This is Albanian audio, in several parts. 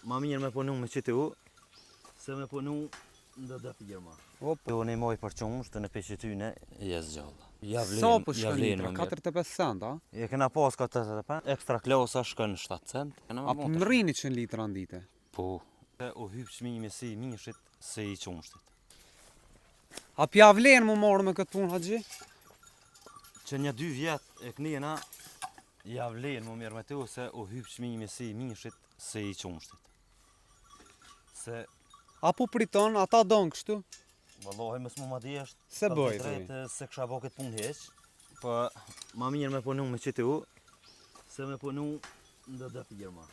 ma mirë me punu me QTU, se me punu ndë dhe firma. Jo një moj për qumshtë në peqetyne, jes gjalla. Sa po shkon litra? 45 cent, a? E kena pas ka 85, ekstra klosa shkon 7 cent. A po më rrini 100 litra në dite? Po, u hyp çmimi si mishit, se i qumshtit. A pja vlen mu marrë me këtë punë, Haxhi? Që një 2 vjet e kënina, ja vlen mu mirë me tu se u hyp çmimi si mishit, se i qumshtit. Se Apo priton, ata don kështu? Wallahi mos më madjesht. Se bëj, se kisha bë këtë punë hiç. Po ma mirë me punu me QTU, se me punu ndë dhe firma.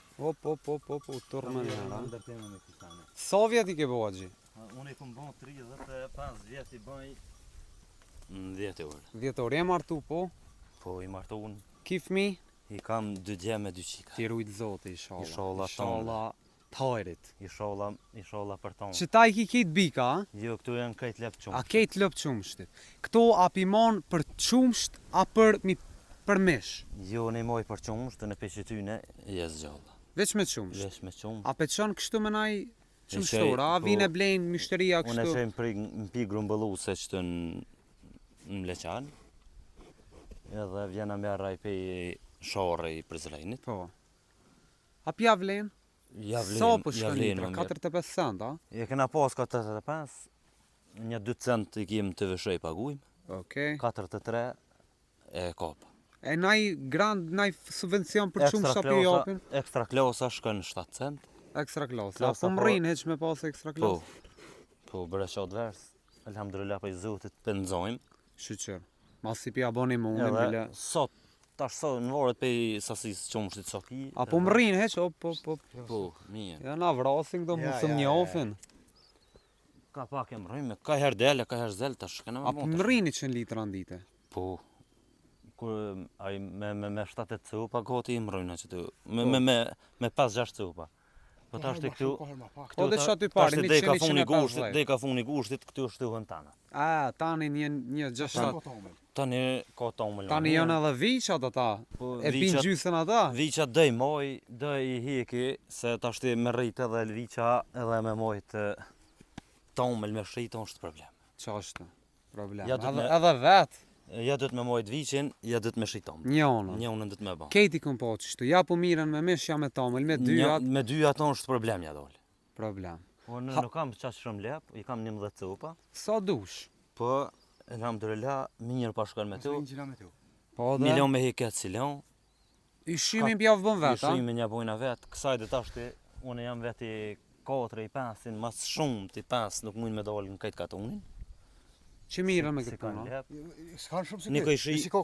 Turma një hera. Ndërtime me kisane. Sa vjet i ke bo, Haxhi? Unë i kom bon 35 vjet i bëj në 10 orë. 10 orë, e martu po? Po i martu unë. Ki fmi? I kam 2 djemë e 2 qika. Ti rujt zote, inshallah. Inshallah tajrit. Inshallah për tonë. Që ta i ki kejt bika, a? Jo, këtu janë kajt lep qumshtit. A kejt lep qumshtit. Këto a pimon për qumsht, a për mish? Jo, një moj për qumsht, në peqetyne, jes gjalla. Veç me qumsht? Veç me qumsht. A peçon kështu me naj qumshtora, a vine blejnë mishteria kështu? Unë e shem në pi grumbëlluse që të në Mleqan, edhe vjena me arraj pe shore i Prizrenit. Po. A pja vlen? Ja vlen, sa po shkon litra? 45 cent, a? E kena pas ka 85, një 2 cent i kem të vëshoj pagujmë. Okej. 43 e kapa. E naj subvencion për qumsht sa për japin? Ekstra klosa shkon 7 cent. Ekstra klosa. Po më rrinë heq me pas ekstra klosa? Po, bërë qatë vers. Alhamdulillah për i zotit pëndzojmë. Shqyqër. Mas si pja boni më unë bile. Sot, tash sot në vorët për i sasis qumshtit sa ki. A po më rrinë heq? Po, mirë. Ja na vrasin këto mu së më njofin. Ka pak e më rrinë, ka herë dele, ka herë zel, tash kena A po më rrinë 100 litra në dite? Po. Me 7-8 cupa goti i më rrinë që tu. Me 5-6 cupa. Po tash të këtu... Po dhe që aty pari, 100-150. Dhe ka funi gushtit, këtu shtuhën tana. A, tani një 6-7. Tani ka tomëll. Tani janë edhe viqat ata, e pinë gjysën ata. Viqat dëj moj, dëj i hiki, se tash ti me rrit edhe viqa edhe me mojt tomëll me shriton është problem. Qa është problem? Ja edhe vetë? Ja dhëtë me mojt viqin, ja dhëtë me shriton. Njonën dhëtë me ba. Kejti këm po qështu, ja po miren me mish, ja me tomëll, me dyat. Me dyat është problem ja dole. Problem. Unë nuk kam qaq shumë lep, i kam 11 cupa. Sa dush? Po, alhamdulillah, mirë pa shkon me tu. Po dhe? Milion me hiket cilon. I shimin pjavë bën vetë, a? I shimin ja bojna vetë. Kësaj dhe tashti, unë jam vetë i 4, i 5, mas shumë të i 5 nuk mund me dalë në kajtë katunin. Që mirën me këtë puna? Një këj shi ka